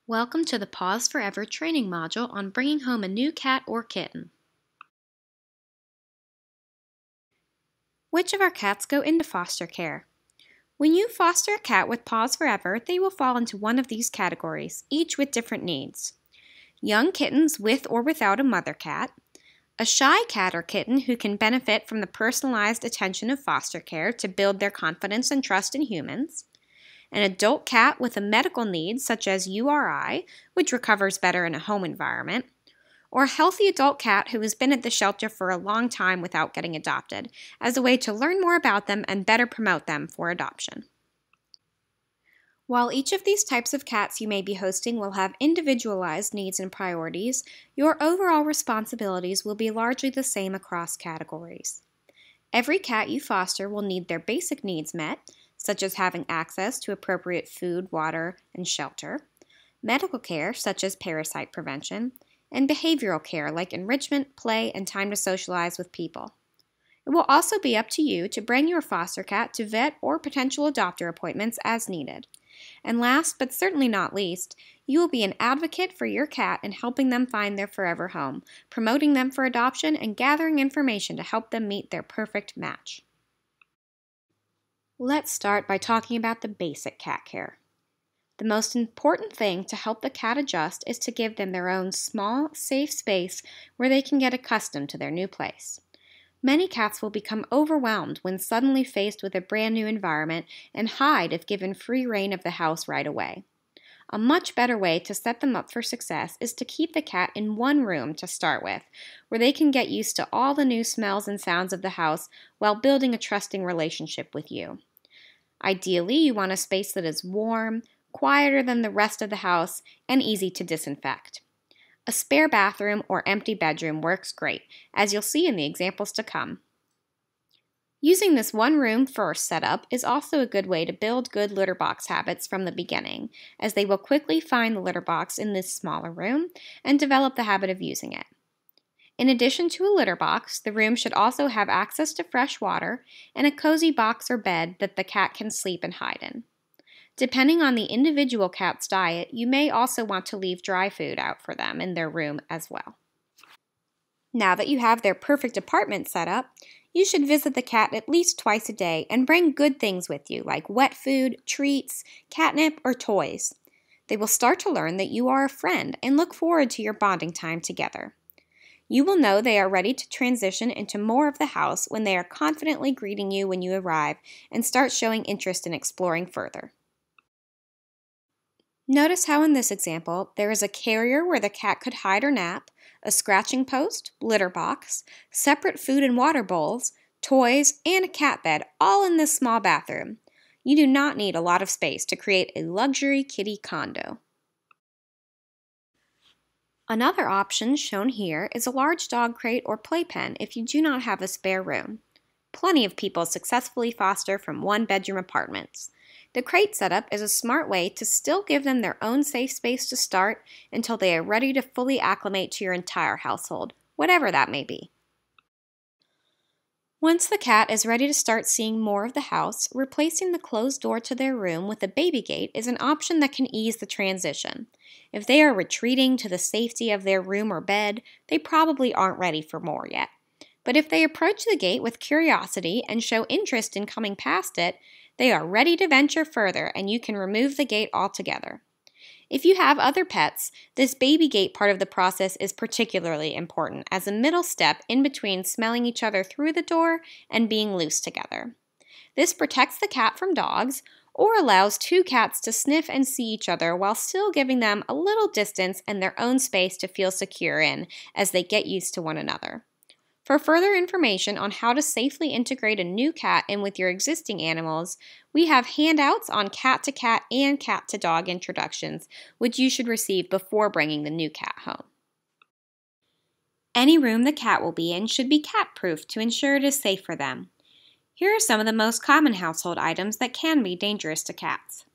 Welcome to the Paws Forever training module on bringing home a new cat or kitten. Which of our cats go into foster care? When you foster a cat with Paws Forever, they will fall into one of these categories, each with different needs. Young kittens with or without a mother cat, a shy cat or kitten who can benefit from the personalized attention of foster care to build their confidence and trust in humans, an adult cat with a medical need such as URI, which recovers better in a home environment, or a healthy adult cat who has been at the shelter for a long time without getting adopted, as a way to learn more about them and better promote them for adoption. While each of these types of cats you may be hosting will have individualized needs and priorities, your overall responsibilities will be largely the same across categories. Every cat you foster will need their basic needs met, such as having access to appropriate food, water, and shelter, medical care, such as parasite prevention, and behavioral care like enrichment, play, and time to socialize with people. It will also be up to you to bring your foster cat to vet or potential adopter appointments as needed. And last, but certainly not least, you will be an advocate for your cat in helping them find their forever home, promoting them for adoption, and gathering information to help them meet their perfect match. Let's start by talking about the basic cat care. The most important thing to help the cat adjust is to give them their own small, safe space where they can get accustomed to their new place. Many cats will become overwhelmed when suddenly faced with a brand new environment and hide if given free rein of the house right away. A much better way to set them up for success is to keep the cat in one room to start with, where they can get used to all the new smells and sounds of the house while building a trusting relationship with you. Ideally, you want a space that is warm, quieter than the rest of the house, and easy to disinfect. A spare bathroom or empty bedroom works great, as you'll see in the examples to come. Using this one room first setup is also a good way to build good litter box habits from the beginning, as they will quickly find the litter box in this smaller room and develop the habit of using it. In addition to a litter box, the room should also have access to fresh water and a cozy box or bed that the cat can sleep and hide in. Depending on the individual cat's diet, you may also want to leave dry food out for them in their room as well. Now that you have their perfect apartment set up, you should visit the cat at least twice a day and bring good things with you like wet food, treats, catnip, or toys. They will start to learn that you are a friend and look forward to your bonding time together. You will know they are ready to transition into more of the house when they are confidently greeting you when you arrive and start showing interest in exploring further. Notice how in this example, there is a carrier where the cat could hide or nap, a scratching post, litter box, separate food and water bowls, toys, and a cat bed all in this small bathroom. You do not need a lot of space to create a luxury kitty condo. Another option shown here is a large dog crate or playpen if you do not have a spare room. Plenty of people successfully foster from one-bedroom apartments. The crate setup is a smart way to still give them their own safe space to start until they are ready to fully acclimate to your entire household, whatever that may be. Once the cat is ready to start seeing more of the house, replacing the closed door to their room with a baby gate is an option that can ease the transition. If they are retreating to the safety of their room or bed, they probably aren't ready for more yet. But if they approach the gate with curiosity and show interest in coming past it, they are ready to venture further and you can remove the gate altogether. If you have other pets, this baby gate part of the process is particularly important as a middle step in between smelling each other through the door and being loose together. This protects the cat from dogs or allows two cats to sniff and see each other while still giving them a little distance and their own space to feel secure in as they get used to one another. For further information on how to safely integrate a new cat in with your existing animals, we have handouts on cat-to-cat and cat-to-dog introductions, which you should receive before bringing the new cat home. Any room the cat will be in should be cat-proof to ensure it is safe for them. Here are some of the most common household items that can be dangerous to cats.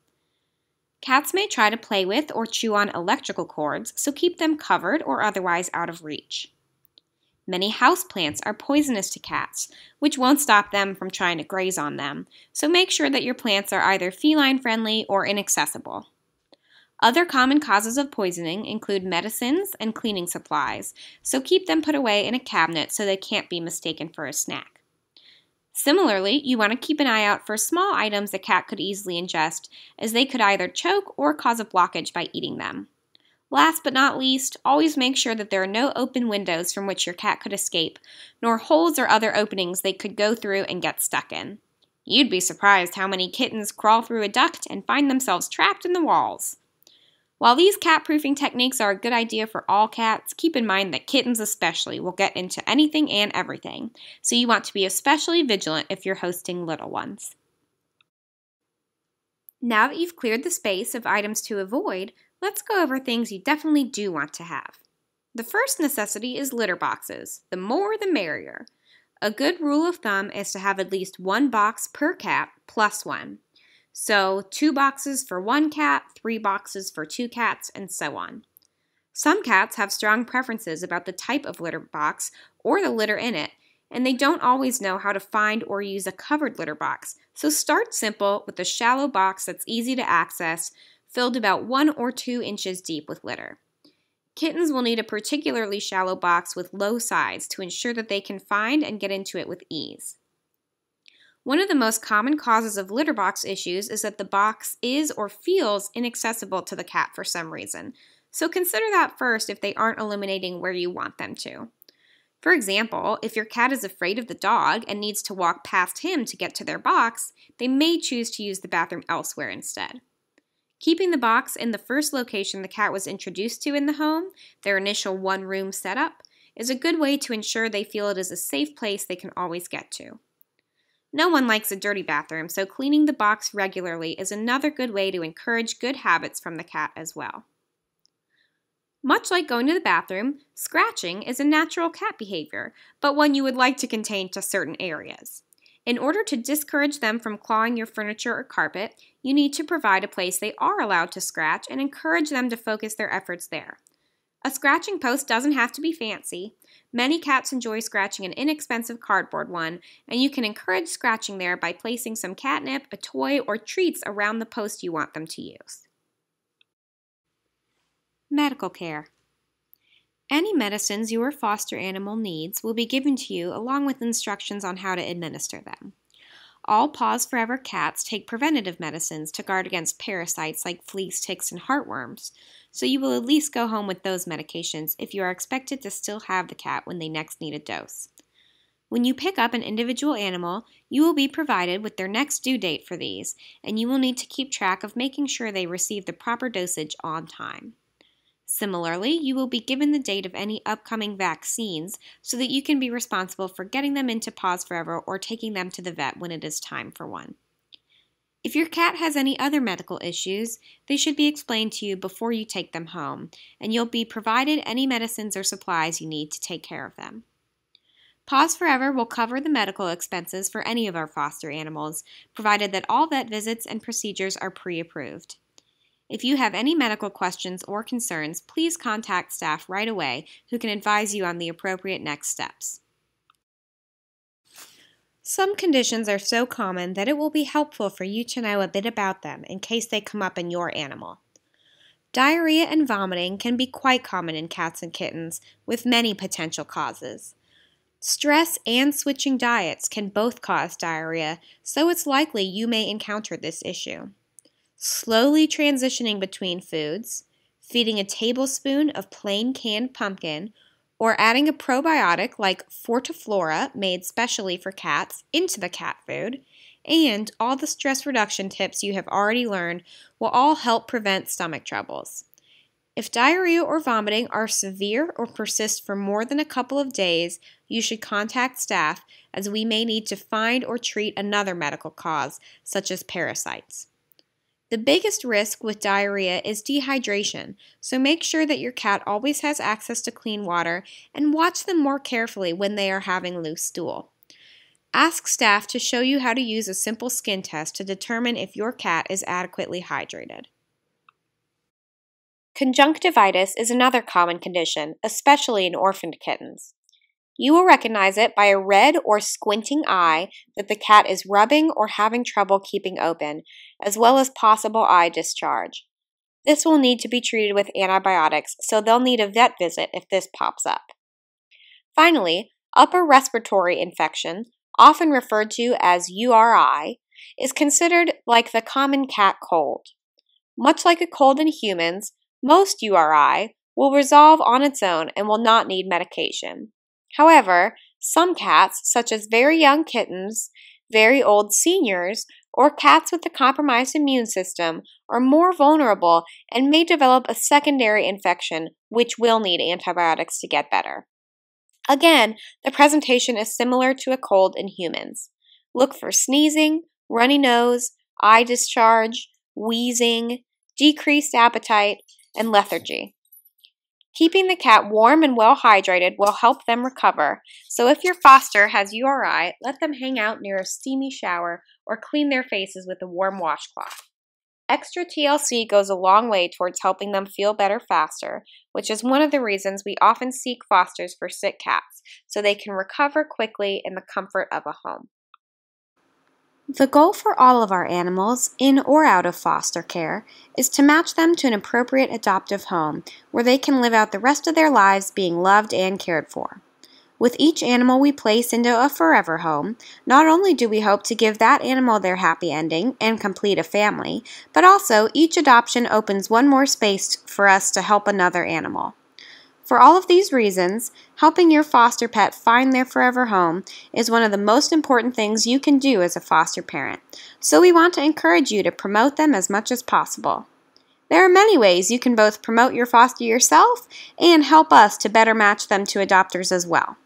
Cats may try to play with or chew on electrical cords, so keep them covered or otherwise out of reach. Many houseplants are poisonous to cats, which won't stop them from trying to graze on them, so make sure that your plants are either feline-friendly or inaccessible. Other common causes of poisoning include medicines and cleaning supplies, so keep them put away in a cabinet so they can't be mistaken for a snack. Similarly, you want to keep an eye out for small items a cat could easily ingest, as they could either choke or cause a blockage by eating them. Last but not least, always make sure that there are no open windows from which your cat could escape, nor holes or other openings they could go through and get stuck in. You'd be surprised how many kittens crawl through a duct and find themselves trapped in the walls. While these cat-proofing techniques are a good idea for all cats, keep in mind that kittens especially will get into anything and everything, so you want to be especially vigilant if you're hosting little ones. Now that you've cleared the space of items to avoid, let's go over things you definitely do want to have. The first necessity is litter boxes. The more the merrier. A good rule of thumb is to have at least one box per cat plus one. So 2 boxes for 1 cat, 3 boxes for 2 cats, and so on. Some cats have strong preferences about the type of litter box or the litter in it, and they don't always know how to find or use a covered litter box, so start simple with a shallow box that's easy to access, filled about 1 or 2 inches deep with litter. Kittens will need a particularly shallow box with low sides to ensure that they can find and get into it with ease. One of the most common causes of litter box issues is that the box is or feels inaccessible to the cat for some reason, so consider that first if they aren't eliminating where you want them to. For example, if your cat is afraid of the dog and needs to walk past him to get to their box, they may choose to use the bathroom elsewhere instead. Keeping the box in the first location the cat was introduced to in the home, their initial one-room setup, is a good way to ensure they feel it is a safe place they can always get to. No one likes a dirty bathroom, so cleaning the box regularly is another good way to encourage good habits from the cat as well. Much like going to the bathroom, scratching is a natural cat behavior, but one you would like to contain to certain areas. In order to discourage them from clawing your furniture or carpet, you need to provide a place they are allowed to scratch and encourage them to focus their efforts there. A scratching post doesn't have to be fancy. Many cats enjoy scratching an inexpensive cardboard one, and you can encourage scratching there by placing some catnip, a toy, or treats around the post you want them to use. Medical care. Any medicines your foster animal needs will be given to you along with instructions on how to administer them. All Paws Forever cats take preventative medicines to guard against parasites like fleas, ticks, and heartworms, so you will at least go home with those medications if you are expected to still have the cat when they next need a dose. When you pick up an individual animal, you will be provided with their next due date for these, and you will need to keep track of making sure they receive the proper dosage on time. Similarly, you will be given the date of any upcoming vaccines so that you can be responsible for getting them into Paws Forever or taking them to the vet when it is time for one. If your cat has any other medical issues, they should be explained to you before you take them home, and you'll be provided any medicines or supplies you need to take care of them. Paws Forever will cover the medical expenses for any of our foster animals, provided that all vet visits and procedures are pre-approved. If you have any medical questions or concerns, please contact staff right away who can advise you on the appropriate next steps. Some conditions are so common that it will be helpful for you to know a bit about them in case they come up in your animal. Diarrhea and vomiting can be quite common in cats and kittens, with many potential causes. Stress and switching diets can both cause diarrhea, so it's likely you may encounter this issue. Slowly transitioning between foods, feeding a tablespoon of plain canned pumpkin, or adding a probiotic like Fortiflora, made specially for cats, into the cat food, and all the stress reduction tips you have already learned will all help prevent stomach troubles. If diarrhea or vomiting are severe or persist for more than a couple of days, you should contact staff, as we may need to find or treat another medical cause, such as parasites. The biggest risk with diarrhea is dehydration, so make sure that your cat always has access to clean water and watch them more carefully when they are having loose stool. Ask staff to show you how to use a simple skin test to determine if your cat is adequately hydrated. Conjunctivitis is another common condition, especially in orphaned kittens. You will recognize it by a red or squinting eye that the cat is rubbing or having trouble keeping open, as well as possible eye discharge. This will need to be treated with antibiotics, so they'll need a vet visit if this pops up. Finally, upper respiratory infection, often referred to as URI, is considered like the common cat cold. Much like a cold in humans, most URI will resolve on its own and will not need medication. However, some cats, such as very young kittens, very old seniors, or cats with a compromised immune system, are more vulnerable and may develop a secondary infection which will need antibiotics to get better. Again, the presentation is similar to a cold in humans. Look for sneezing, runny nose, eye discharge, wheezing, decreased appetite, and lethargy. Keeping the cat warm and well hydrated will help them recover, so if your foster has URI, let them hang out near a steamy shower or clean their faces with a warm washcloth. Extra TLC goes a long way towards helping them feel better faster, which is one of the reasons we often seek fosters for sick cats, so they can recover quickly in the comfort of a home. The goal for all of our animals, in or out of foster care, is to match them to an appropriate adoptive home where they can live out the rest of their lives being loved and cared for. With each animal we place into a forever home, not only do we hope to give that animal their happy ending and complete a family, but also each adoption opens one more space for us to help another animal. For all of these reasons, helping your foster pet find their forever home is one of the most important things you can do as a foster parent, so we want to encourage you to promote them as much as possible. There are many ways you can both promote your foster yourself and help us to better match them to adopters as well.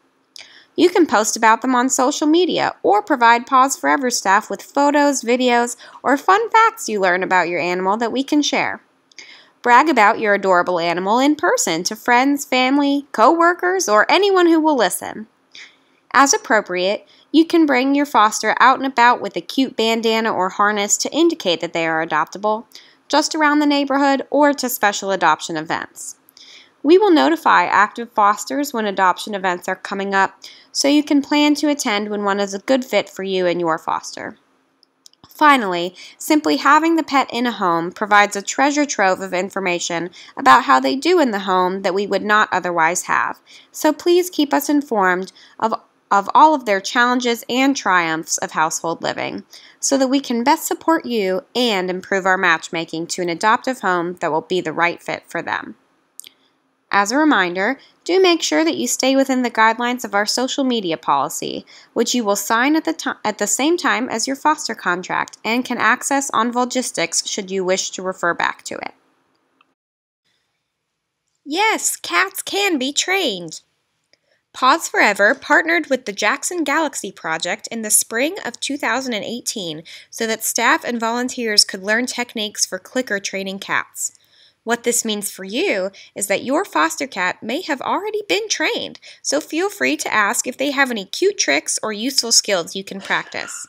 You can post about them on social media or provide Paws Forever staff with photos, videos, or fun facts you learn about your animal that we can share. Brag about your adorable animal in person to friends, family, co-workers, or anyone who will listen. As appropriate, you can bring your foster out and about with a cute bandana or harness to indicate that they are adoptable, just around the neighborhood or to special adoption events. We will notify active fosters when adoption events are coming up, so you can plan to attend when one is a good fit for you and your foster. Finally, simply having the pet in a home provides a treasure trove of information about how they do in the home that we would not otherwise have, so please keep us informed of all of their challenges and triumphs of household living, so that we can best support you and improve our matchmaking to an adoptive home that will be the right fit for them. As a reminder, do make sure that you stay within the guidelines of our social media policy, which you will sign at the same time as your foster contract and can access on Volgistics should you wish to refer back to it. Yes, cats can be trained! Paws Forever partnered with the Jackson Galaxy Project in the spring of 2018 so that staff and volunteers could learn techniques for clicker training cats. What this means for you is that your foster cat may have already been trained, so feel free to ask if they have any cute tricks or useful skills you can practice.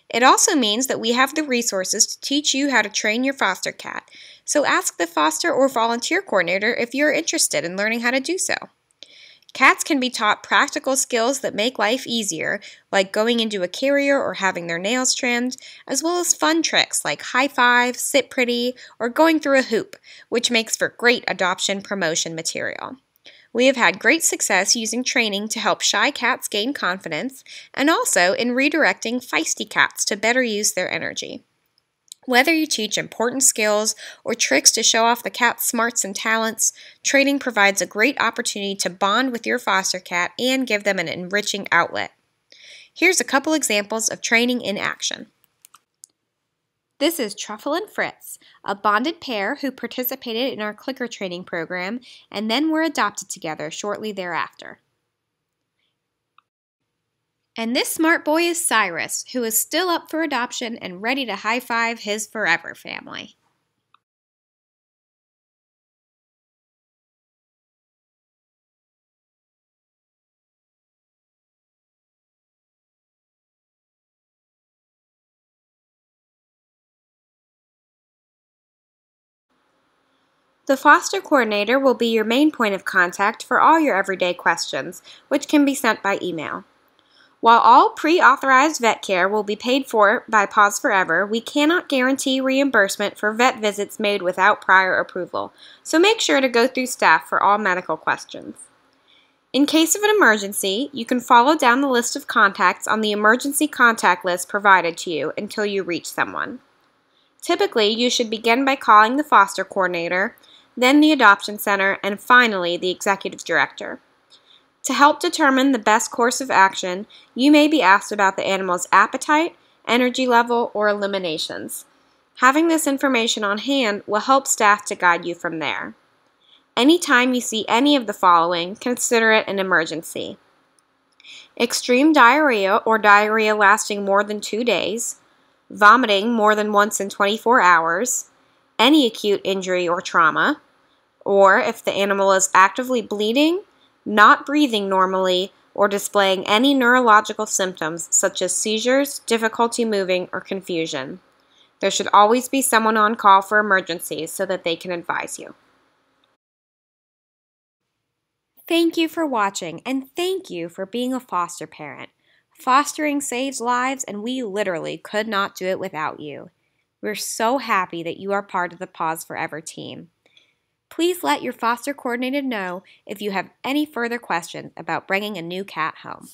It also means that we have the resources to teach you how to train your foster cat, so ask the foster or volunteer coordinator if you're interested in learning how to do so. Cats can be taught practical skills that make life easier, like going into a carrier or having their nails trimmed, as well as fun tricks like high five, sit pretty, or going through a hoop, which makes for great adoption promotion material. We have had great success using training to help shy cats gain confidence, and also in redirecting feisty cats to better use their energy. Whether you teach important skills or tricks to show off the cat's smarts and talents, training provides a great opportunity to bond with your foster cat and give them an enriching outlet. Here's a couple examples of training in action. This is Truffle and Fritz, a bonded pair who participated in our clicker training program and then were adopted together shortly thereafter. And this smart boy is Cyrus, who is still up for adoption and ready to high-five his forever family. The foster coordinator will be your main point of contact for all your everyday questions, which can be sent by email. While all pre-authorized vet care will be paid for by Paws Forever, we cannot guarantee reimbursement for vet visits made without prior approval, so make sure to go through staff for all medical questions. In case of an emergency, you can follow down the list of contacts on the emergency contact list provided to you until you reach someone. Typically, you should begin by calling the foster coordinator, then the adoption center, and finally the executive director. To help determine the best course of action, you may be asked about the animal's appetite, energy level, or eliminations. Having this information on hand will help staff to guide you from there. Anytime you see any of the following, consider it an emergency: extreme diarrhea or diarrhea lasting more than 2 days, vomiting more than once in 24 hours, any acute injury or trauma, or if the animal is actively bleeding, not breathing normally, or displaying any neurological symptoms such as seizures, difficulty moving, or confusion. There should always be someone on call for emergencies so that they can advise you. Thank you for watching, and thank you for being a foster parent. Fostering saves lives, and we literally could not do it without you. We're so happy that you are part of the Paws Forever team. Please let your foster coordinator know if you have any further questions about bringing a new cat home.